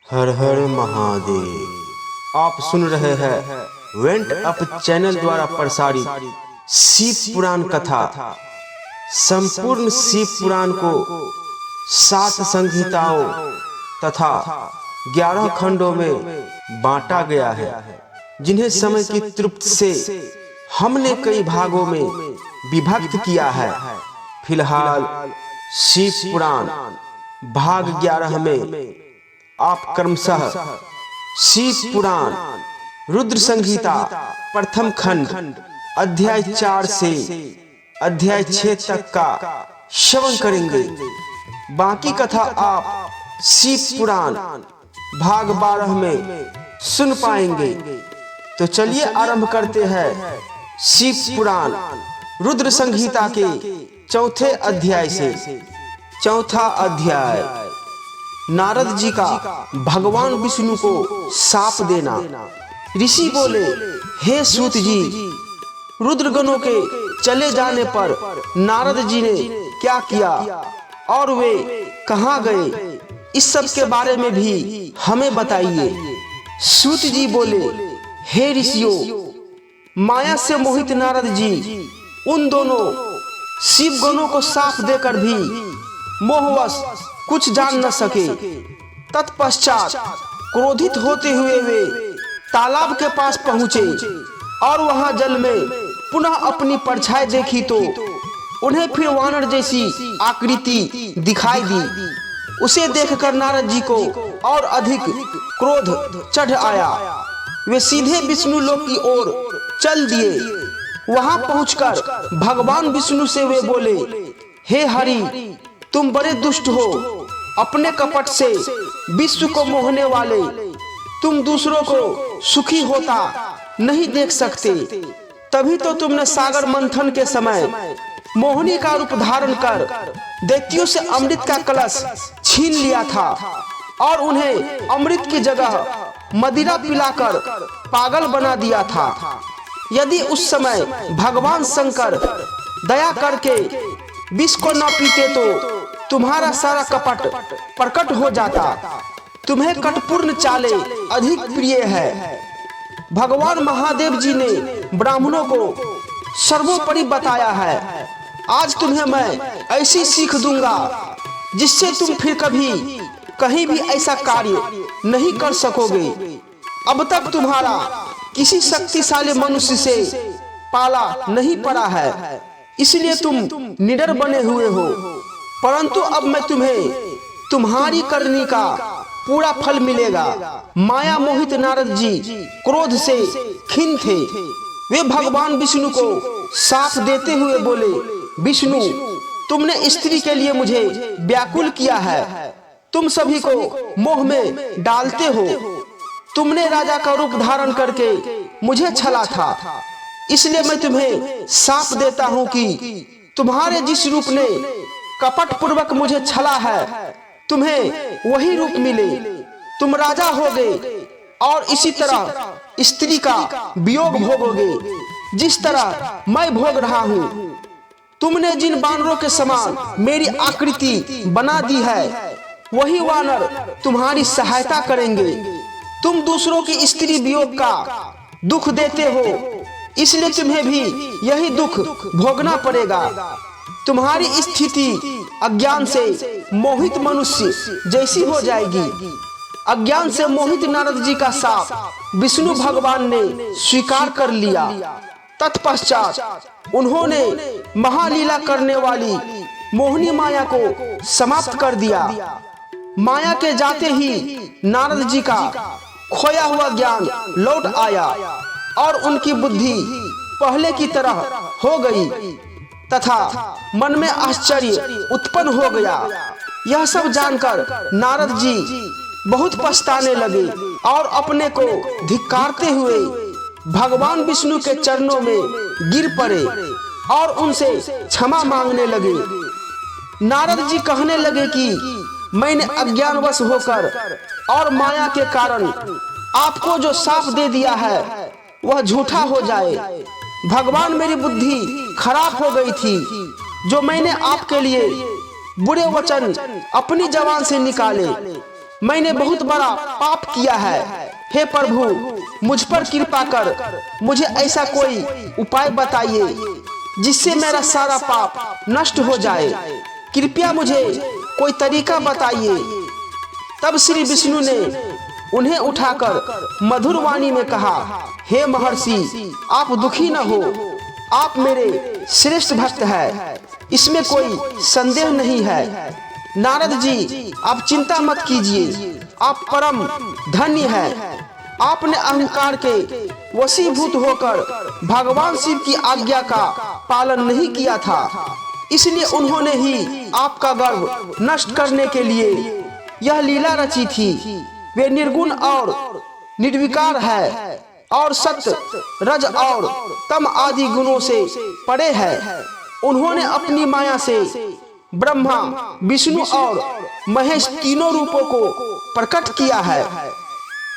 हर हर महादेव। आप सुन रहे हैं वेंट अप चैनल द्वारा प्रसारित शिव पुराण कथा। संपूर्ण शिव पुराण को 7 संहिताओं तथा 11 खंडों में बांटा गया है, जिन्हें समय की तृप्ति से हमने कई भागों में विभक्त किया है। फिलहाल शिव पुराण भाग 11 में आप क्रमशः शिव पुराण रुद्र संहिता प्रथम खंड अध्याय 4 से अध्याय 6 तक का श्रवण करेंगे। बाकी कथा आप शिव पुराण भाग 12 में सुन पाएंगे। तो चलिए आरंभ करते हैं शिव पुराण रुद्र संहिता के 4थे अध्याय से। 4था अध्याय, नारद जी का भगवान विष्णु को शाप देना। ऋषि बोले, हे सूत जी, रुद्रगणों के चले जाने पर नारद जी ने क्या किया और वे कहाँ गए, इस सब के बारे में भी हमें बताइए। सूत जी बोले, हे ऋषियों, माया से मोहित नारद जी उन दोनों शिवगणों को शाप देकर भी मोहवश कुछ जान न सके। तत्पश्चात क्रोधित होते हुए वे तालाब के पास पहुंचे और वहां जल में पुनः अपनी परछाई देखी तो उन्हें फिर वानर जैसी आकृति दिखाई दी। उसे देखकर नारद जी को और अधिक क्रोध चढ़ आया। वे सीधे विष्णु लोक की ओर चल दिए। वहां पहुंचकर भगवान विष्णु से वे बोले, हे हरि, तुम बड़े दुष्ट हो। अपने कपट से विश्व को मोहने वाले तुम दूसरों को सुखी होता नहीं देख सकते। तभी तो तुमने सागर मंथन के समय मोहिनी का रूप धारण कर दैत्यों से अमृत का कलश छीन लिया था और उन्हें अमृत की जगह मदिरा पिलाकर पागल बना दिया था। यदि उस समय भगवान शंकर दया करके विष को न पीते तो तुम्हारा सारा कपट प्रकट हो जाता। तुम्हें कटपूर्ण चाले अधिक प्रिय है। भगवान महादेव जी ने ब्राह्मणों को सर्वोपरि बताया है। आज तुम्हें मैं ऐसी सीख दूंगा जिससे तुम फिर कभी कहीं भी ऐसा कार्य नहीं कर सकोगे। अब तक तुम्हारा किसी शक्तिशाली मनुष्य से पाला नहीं पड़ा है, इसलिए तुम निडर बने हुए हो। परंतु अब मैं तुम्हें तुम्हारी करनी का पूरा फल मिलेगा। माया मोहित नारद जी क्रोध से खिन्न थे। वे भगवान विष्णु को शाप देते हुए बोले, विष्णु, तुमने स्त्री के लिए मुझे व्याकुल किया है। तुम सभी को मोह में डालते हो। तुमने राजा का रूप धारण करके मुझे छला था, इसलिए मैं तुम्हें शाप देता हूं कि तुम्हारे जिस रूप ने कपट पूर्वक मुझे छला है, तुम्हें वही रूप मिले। तुम राजा होगे और इसी तरह स्त्री का वियोग भोगोगे जिस तरह मैं भोग रहा हूँ। तुमने जिन वानरों के समान मेरी आकृति बना दी है, वही वानर तुम्हारी सहायता करेंगे। तुम दूसरों की स्त्री वियोग का दुख देते हो, इसलिए तुम्हें भी यही दुख भोगना पड़ेगा। तुम्हारी स्थिति अज्ञान से मोहित मनुष्य जैसी हो जाएगी। अज्ञान से मोहित नारद जी का शाप विष्णु भगवान ने स्वीकार कर लिया। तत्पश्चात उन्होंने महालीला करने वाली मोहिनी माया को समाप्त कर दिया। माया के जाते ही नारद जी का खोया हुआ ज्ञान लौट आया और उनकी बुद्धि पहले की तरह हो गई तथा मन में आश्चर्य उत्पन्न हो गया। यह सब जानकर नारद जी बहुत पछताने लगे और अपने को धिक्कारते हुए भगवान विष्णु के चरणों में गिर पड़े और उनसे क्षमा मांगने लगे। नारद जी कहने लगे कि मैंने अज्ञानवश होकर और माया के कारण आपको जो शाप दे दिया है वह झूठा हो जाए। भगवान, मेरी बुद्धि खराब हो गई थी जो मैंने आपके लिए बुरे वचन अपनी जबान से निकाले। मैंने बहुत बड़ा पाप किया है। हे प्रभु, मुझ पर कृपा कर मुझे ऐसा कोई उपाय बताइए जिससे मेरा सारा पाप नष्ट हो जाए। कृपया मुझे कोई तरीका बताइए। तब श्री विष्णु ने उन्हें उठाकर मधुर वाणी में कहा, हे महर्षि, आप दुखी न हो, आप मेरे श्रेष्ठ भक्त हैं, इसमें कोई संदेह नहीं है। नारद जी, आप चिंता मत कीजिए, आप परम धन्य हैं। आपने अहंकार के वशीभूत होकर भगवान शिव की आज्ञा का पालन नहीं किया था, इसलिए उन्होंने ही आपका गर्व नष्ट करने के लिए यह लीला रची थी। वे निर्गुण और निर्विकार है और सत्य, रज और तम आदि गुणों से परे है। उन्होंने अपनी माया से ब्रह्मा, विष्णु और महेश तीनों रूपों को प्रकट किया है।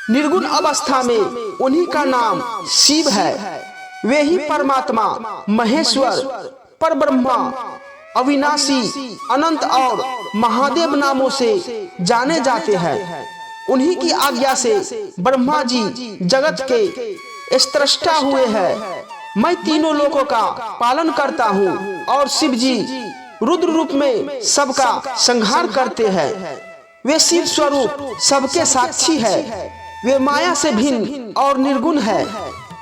निर्गुण अवस्था में उन्हीं का नाम शिव है। वे ही परमात्मा, महेश्वर, परब्रह्मा, अविनाशी, अनंत और महादेव नामों से जाने जाते हैं। उन्हीं की आज्ञा से ब्रह्मा जी जगत के स्रष्टा हुए हैं। मैं तीनों लोकों का पालन करता हूँ और शिव जी रुद्र रूप में सबका संहार करते हैं। वे शिव स्वरूप सबके साक्षी है। वे माया से भिन्न और निर्गुण है।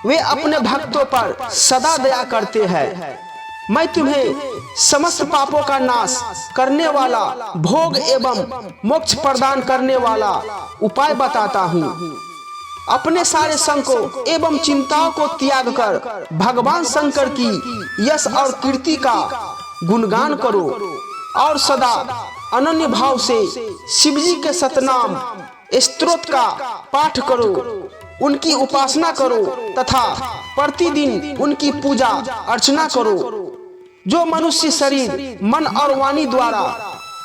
वे अपने भक्तों पर सदा दया करते हैं। मैं तुम्हें समस्त पापों का नाश करने वाला, भोग एवं मोक्ष प्रदान करने वाला उपाय बताता हूँ। अपने सारे संकों एवं चिंताओं को त्याग कर भगवान शंकर की यश और कीर्ति का गुणगान करो और सदा अनन्य भाव से शिवजी के सतनाम स्तोत्र का पाठ करो, उनकी उपासना करो तथा प्रतिदिन उनकी पूजा अर्चना करो। जो मनुष्य शरीर, मन और वाणी द्वारा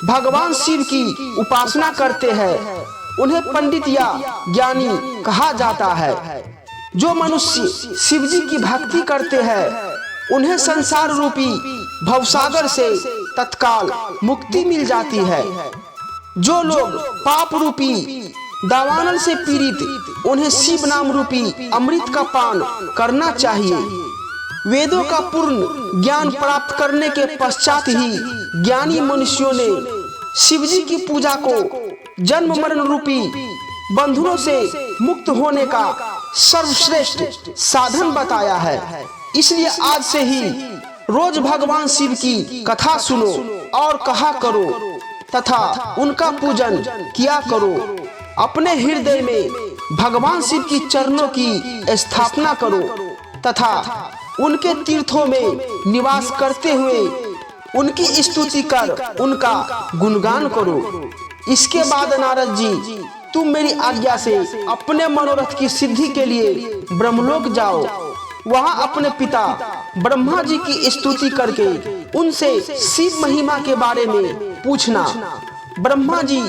भगवान शिव की उपासना करते हैं उन्हें पंडित या ज्ञानी कहा जाता है। जो मनुष्य शिवजी की भक्ति करते हैं उन्हें संसार रूपी भवसागर से तत्काल मुक्ति मिल जाती है। जो लोग पाप रूपी दावानल से पीड़ित, उन्हें शिव नाम रूपी अमृत का पान करना चाहिए। वेदों का पूर्ण ज्ञान प्राप्त करने के पश्चात ही ज्ञानी मनुष्यों ने शिवजी की पूजा को जन्म मरण रूपी बंधनों से मुक्त होने का सर्वश्रेष्ठ साधन बताया है। इसलिए आज से ही रोज भगवान शिव की कथा सुनो और कहा करो तथा उनका पूजन किया करो। अपने हृदय में भगवान शिव की चरणों की स्थापना करो तथा उनके तीर्थों में निवास करते हुए उनकी स्तुति कर उनका गुणगान करो। इसके बाद नारद जी, तुम मेरी आज्ञा से अपने मनोरथ की सिद्धि के लिए ब्रह्मलोक जाओ। वहां अपने पिता ब्रह्मा जी की स्तुति करके उनसे शिव महिमा के बारे में पूछना। ब्रह्मा जी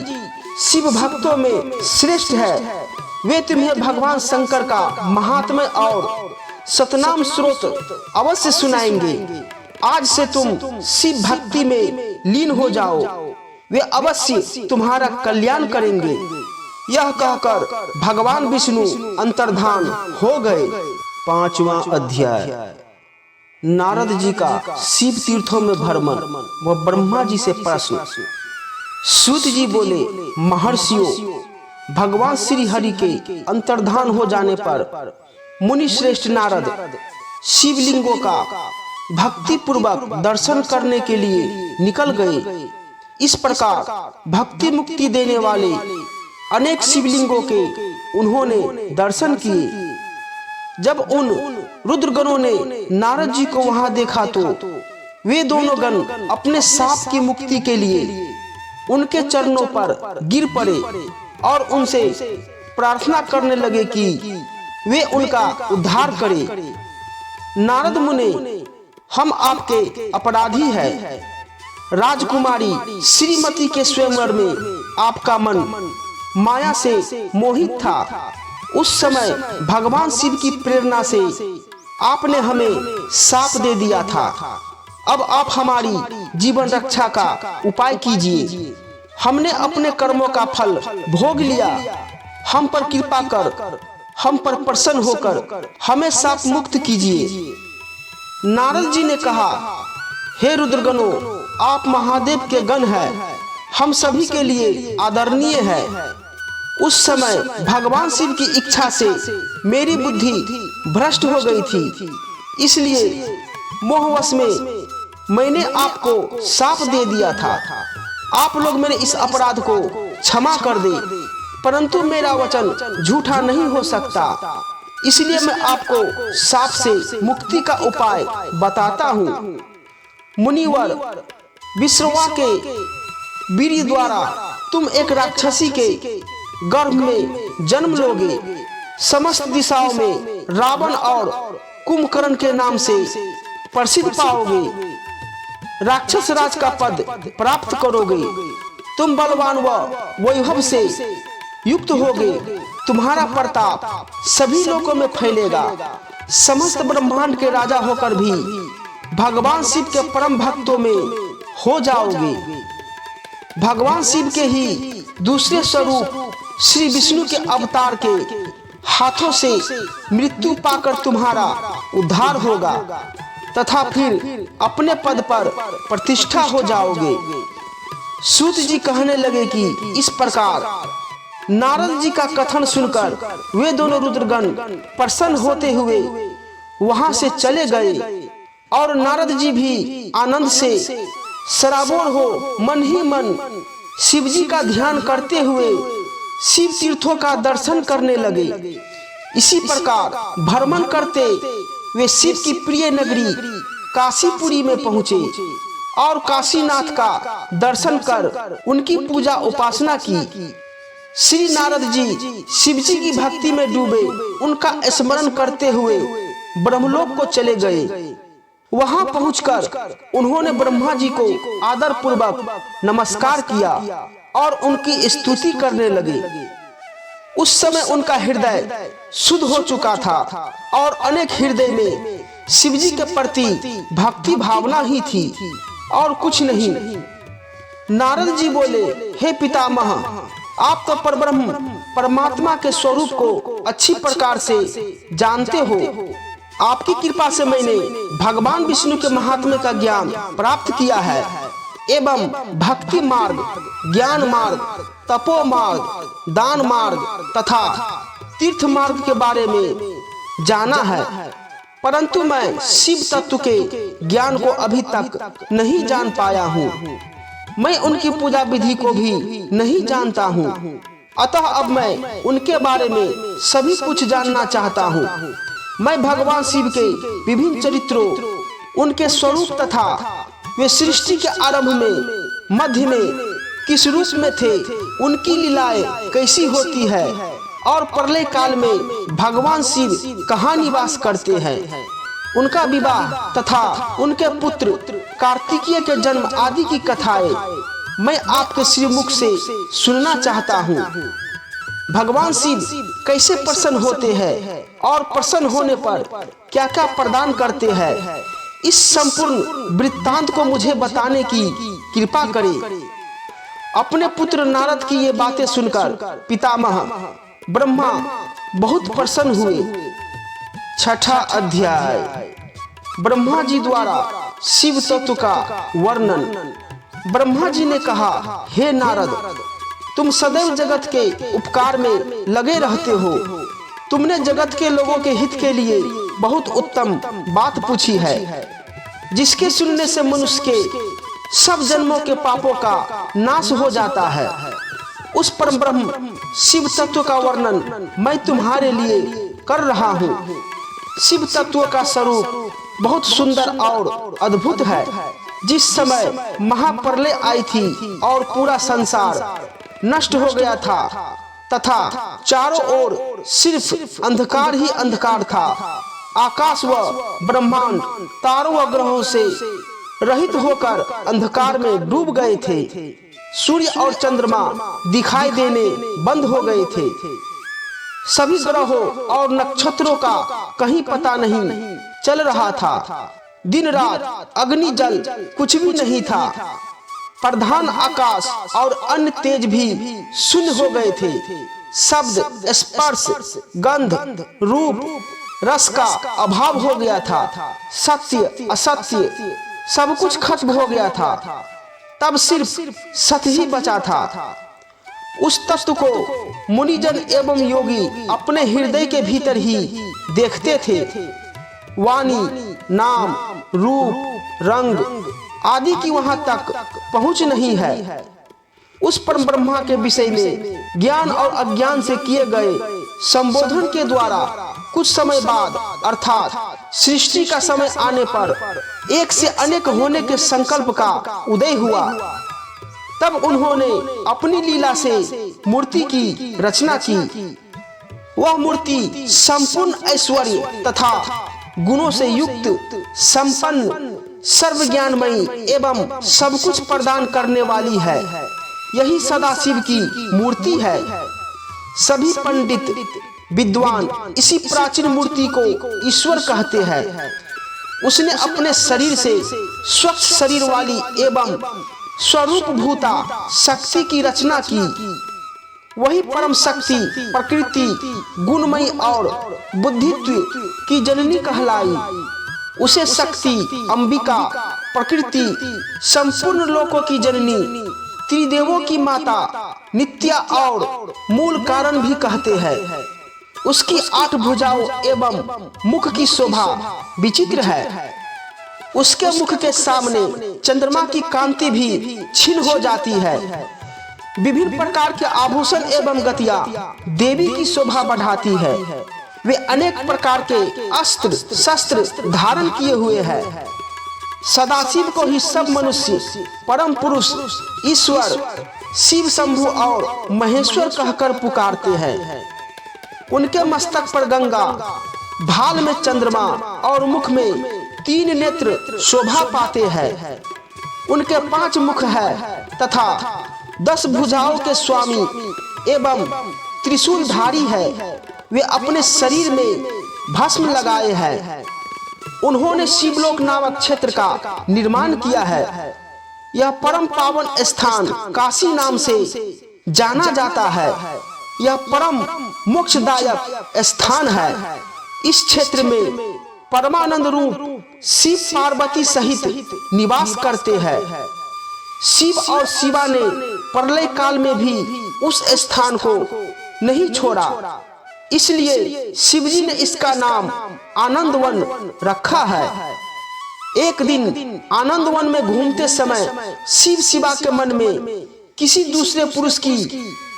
शिव भक्तों में श्रेष्ठ है। वे तुम्हें भगवान शंकर का महात्म्य और सतनाम स्रोत अवश्य सुनाएंगे। आज से तुम शिव भक्ति में लीन हो जाओ, वे अवश्य तुम्हारा कल्याण करेंगे। यह कहकर भगवान विष्णु अंतर्धान हो गए। 5वां अध्याय। नारद जी का शिव तीर्थों में भ्रमण व ब्रह्मा जी से प्रश्न। सूत जी बोले, महर्षियों, भगवान श्री हरि के अंतर्धान हो जाने पर मुनि श्रेष्ठ नारद शिवलिंगों का भक्ति पूर्वक दर्शन करने के लिए निकल गए। इस प्रकार भक्ति मुक्ति देने वाले अनेक शिवलिंगों के उन्होंने दर्शन किए। जब उन रुद्रगणों ने नारद जी को वहां देखा तो वे दोनों गण अपने साप की मुक्ति के लिए उनके चरणों पर गिर पड़े और उनसे प्रार्थना करने लगे कि वे उनका उद्धार करें। नारद मुने, हम आपके अपराधी हैं। राजकुमारी श्रीमती के स्वयंवर में आपका मन माया से मोहित था। उस समय भगवान शिव की प्रेरणा से आपने हमें शाप दे दिया था। अब आप हमारी जीवन रक्षा का उपाय कीजिए। हमने अपने कर्मों का फल भोग लिया, हम पर कृपा कर, हम पर प्रसन्न होकर हमें शाप मुक्त कीजिए। नारद जी ने कहा, हे रुद्रगणों, आप महादेव के गण हैं, हम सभी के लिए आदरणीय है। उस समय भगवान शिव की इच्छा से मेरी बुद्धि भ्रष्ट हो गई थी, इसलिए मोहवश में मैंने आपको शाप दे दिया था। आप लोग मेरे इस अपराध को क्षमा कर दे, परंतु मेरा वचन झूठा नहीं हो सकता, इसलिए मैं आपको शाप से मुक्ति का उपाय बताता हूँ। मुनिवर, विश्रवा के वीर्य द्वारा तुम एक राक्षसी के गर्भ में जन्म लोगे। समस्त दिशाओं में रावण और कुंभकर्ण के नाम से प्रसिद्ध पाओगे। राक्षस राज का पद प्राप्त करोगे। तुम बलवान व वैभव से युक्त होगे। तुम्हारा प्रताप सभी लोगों में फैलेगा। समस्त ब्रह्मांड के राजा होकर भी भगवान शिव के परम भक्तों में हो जाओगे। भगवान शिव के ही दूसरे स्वरूप श्री विष्णु के अवतार के हाथों से मृत्यु पाकर तुम्हारा उद्धार होगा तथा फिर अपने पद पर प्रतिष्ठा हो जाओगे। सूत जी कहने लगे कि इस प्रकार नारद जी का कथन सुनकर वे दोनों रुद्रगण प्रसन्न होते हुए वहां से चले गए और नारद जी भी आनंद से सराबोर हो मन ही मन शिव जी का ध्यान करते हुए शिव तीर्थों का दर्शन करने लगे। इसी प्रकार भ्रमण करते वे शिव की प्रिय नगरी काशीपुरी में पहुंचे और काशीनाथ का दर्शन कर उनकी पूजा उपासना की। श्री नारद जी शिव जी की भक्ति में डूबे उनका स्मरण करते हुए ब्रह्मलोक को चले गए। वहां पहुंचकर उन्होंने ब्रह्मा जी को आदर पूर्वक नमस्कार किया और उनकी स्तुति करने लगे। उस समय उनका हृदय शुद्ध हो चुका था और अनेक हृदय में शिव जी के प्रति भक्ति भावना ही थी और कुछ नहीं। नारद जी बोले, हे पितामह, आप तो परब्रह्म परमात्मा के स्वरूप को अच्छी प्रकार से जानते हो। आपकी कृपा से मैंने भगवान विष्णु के महात्म्य का ज्ञान प्राप्त किया है एवं भक्ति मार्ग, ज्ञान मार्ग, तपो मार्ग, दान मार्ग तथा तीर्थ मार्ग के बारे में जाना है, परंतु मैं शिव तत्व के ज्ञान को अभी तक नहीं जान पाया हूँ। मैं उनकी पूजा विधि को भी नहीं जानता हूँ, अतः अब मैं उनके बारे में सभी कुछ जानना चाहता हूँ। मैं भगवान शिव के विभिन्न चरित्रों, उनके स्वरूप तथा वे सृष्टि के आरंभ में, मध्य में किस रूप में थे, उनकी लीलाएं कैसी होती है और प्रलय काल में भगवान शिव कहाँ निवास करते हैं, उनका विवाह तथा उनके पुत्र कार्तिकेय के जन्म आदि की कथाएं मैं आपके श्रीमुख से सुनना चाहता हूँ। भगवान शिव कैसे प्रसन्न होते हैं और प्रसन्न होने पर क्या क्या प्रदान करते हैं, इस संपूर्ण वृत्तांत को मुझे बताने की कृपा करें। अपने पुत्र नारद की ये बातें सुनकर पितामह ब्रह्मा बहुत प्रसन्न हुए। छठा अध्याय, ब्रह्मा जी द्वारा शिव तत्व का वर्णन। ब्रह्मा जी ने कहा, हे नारद, तुम सदैव जगत के उपकार में लगे रहते हो। तुमने जगत के लोगों के हित के लिए बहुत उत्तम बात पूछी है, जिसके सुनने से मनुष्य के सब जन्मों के पापों का नाश हो जाता है। उस परम ब्रह्म शिव तत्व का वर्णन मैं तुम्हारे लिए कर रहा हूँ। शिव तत्व का स्वरूप बहुत सुंदर और अद्भुत है। जिस समय महाप्रलय आई थी और पूरा संसार नष्ट हो गया था तथा चारों ओर सिर्फ अंधकार ही अंधकार था, आकाश व ब्रह्मांड तारों व ग्रहों से रहित होकर अंधकार में डूब गए थे। सूर्य और चंद्रमा दिखाई देने बंद हो गए थे। सभी ग्रहों और नक्षत्रों का कहीं पता नहीं चल रहा था। दिन रात, अग्नि जल कुछ भी नहीं था। प्रधान आकाश और अन्य तेज भी शून्य हो गए थे। शब्द, स्पर्श, गंध, रूप, रस का अभाव हो गया था। सत्य, असत्य सब कुछ खत्म हो गया था। तब सिर्फ सत्य ही बचा था। उस तत्व को मुनिजन एवं योगी अपने हृदय के भीतर ही देखते थे। वाणी, नाम, रूप, रंग आदि की वहां तक पहुंच नहीं है। उस परम ब्रह्मा के विषय में ज्ञान और अज्ञान से किए गए संबोधन के द्वारा कुछ समय बाद अर्थात सृष्टि का समय आने पर एक से अनेक होने के संकल्प का उदय हुआ। तब उन्होंने अपनी लीला से मूर्ति की रचना की। वह मूर्ति संपूर्ण ऐश्वर्य तथा गुणों से युक्त, संपन्न, सर्वज्ञानमयी एवं सब कुछ प्रदान करने वाली है। यही सदाशिव की मूर्ति है। सभी पंडित विद्वान इसी प्राचीन मूर्ति को ईश्वर कहते हैं। उसने अपने शरीर से स्वच्छ शरीर वाली एवं स्वरूप भूता शक्ति की रचना की। वही परम शक्ति प्रकृति, गुणमयी और बुद्धित्व की जननी कहलाई। उसे शक्ति, अंबिका, प्रकृति, संपूर्ण लोकों की जननी, त्रिदेवों की माता, नित्या और मूल कारण भी कहते हैं। उसकी 8 भुजाओं एवं मुख की शोभा विचित्र है। उसके मुख के सामने चंद्रमा की कांति भी क्षीण हो जाती है। विभिन्न प्रकार के आभूषण एवं गतियां देवी की शोभा बढ़ाती है। वे अनेक प्रकार के अस्त्र शस्त्र धारण किए हुए हैं। सदाशिव को ही सब मनुष्य परम पुरुष, ईश्वर, शिव शंभु और महेश्वर कहकर पुकारते हैं। उनके मस्तक पर गंगा, भाल में चंद्रमा और मुख में 3 नेत्र शोभा पाते हैं। उनके 5 मुख है तथा 10 भुजाओं के स्वामी एवं त्रिशूलधारी है। वे अपने शरीर में भस्म लगाए हैं। उन्होंने शिवलोक नामक क्षेत्र का निर्माण किया है। यह परम पावन स्थान काशी नाम से जाना जाता है। यह परम मोक्षदायक स्थान है। इस क्षेत्र में परमानंद रूप शिव पार्वती सहित निवास करते हैं। शिव और शिवा ने प्रलय काल में भी उस स्थान को नहीं छोड़ा। इसलिए शिवजी ने इसका नाम आनंदवन रखा है। एक दिन आनंदवन में घूमते समय शिव शिवा के मन में किसी दूसरे पुरुष की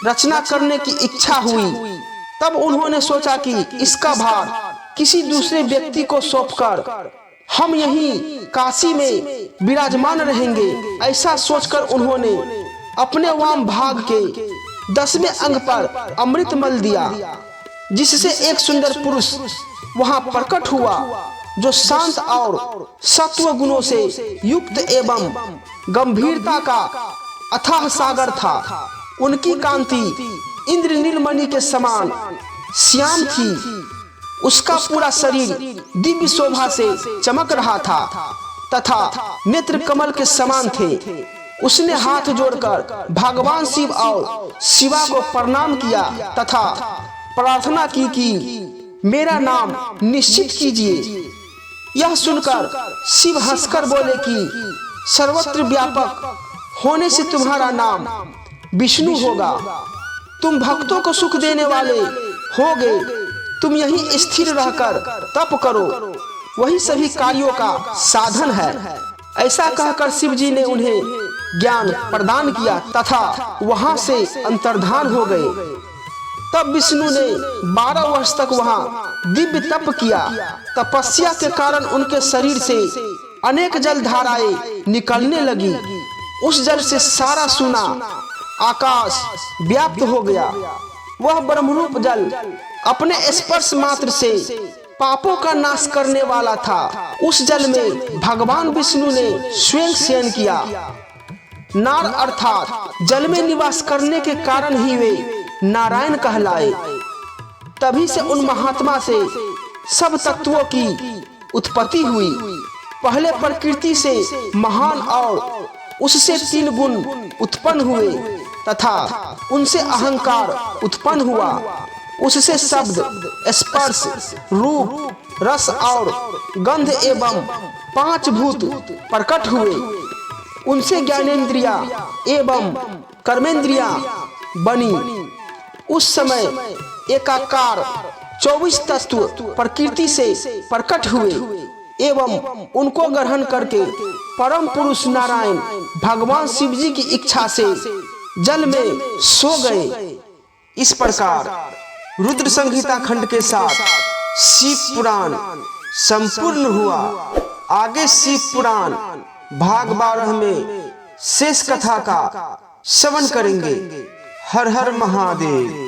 रचना करने की इच्छा हुई। तब उन्होंने सोचा कि इसका भार किसी दूसरे व्यक्ति को सौंपकर हम यहीं काशी में विराजमान रहेंगे। ऐसा सोचकर उन्होंने अपने वाम भाग के 10वें अंग पर अमृत मल दिया, जिससे एक सुंदर पुरुष वहां प्रकट हुआ, जो शांत और सत्व गुणों से युक्त एवं गंभीरता का अथाह सागर था। उनकी कांति इंद्र नीलमणि के समान श्याम थी। उसका पूरा शरीर दिव्य शोभा से चमक रहा था तथा नेत्र कमल के समान थे। उसने हाथ जोड़कर भगवान शिव और शिवा को प्रणाम किया तथा प्रार्थना की कि मेरा नाम निश्चित कीजिए। यह सुनकर शिव हंसकर बोले कि सर्वत्र व्यापक होने से तुम्हारा नाम विष्णु होगा। तुम भक्तों को सुख देने वाले होगे। तुम यहीं स्थिर रहकर तप करो, वही सभी कार्यों का साधन है। ऐसा कहकर शिव जी ने उन्हें ज्ञान प्रदान किया तथा वहां से अंतर्धान हो गए। तब विष्णु ने 12 वर्ष तक वहां दिव्य तप किया। तपस्या के कारण उनके शरीर से अनेक जल धाराएं निकलने लगी। उस जल से सारा सुना आकाश व्याप्त हो गया। वह ब्रह्मरूप जल अपने स्पर्श मात्र से पापों का नाश करने वाला था। उस जल में भगवान विष्णु ने स्वयं शयन किया। नार अर्थात जल में निवास करने के कारण ही वे नारायण कहलाए। तभी से उन महात्मा से सब तत्वों की उत्पत्ति हुई। पहले प्रकृति से महान और उससे 3 गुण उत्पन्न हुए तथा उनसे अहंकार उत्पन्न हुआ। उससे शब्द, स्पर्श, रूप, रस और गंध एवं 5 भूत प्रकट हुए। उनसे ज्ञानेंद्रिया एवं कर्मेंद्रिया बनी। उस समय एकाकार 24 तत्व प्रकृति से प्रकट हुए एवं उनको ग्रहण करके परम पुरुष नारायण भगवान शिव जी की इच्छा से जल में सो गए। इस प्रकार रुद्र संहिता खंड के साथ शिव पुराण संपूर्ण हुआ। आगे शिव पुराण भाग 12 में शेष कथा का श्रवण करेंगे। हर हर महादेव।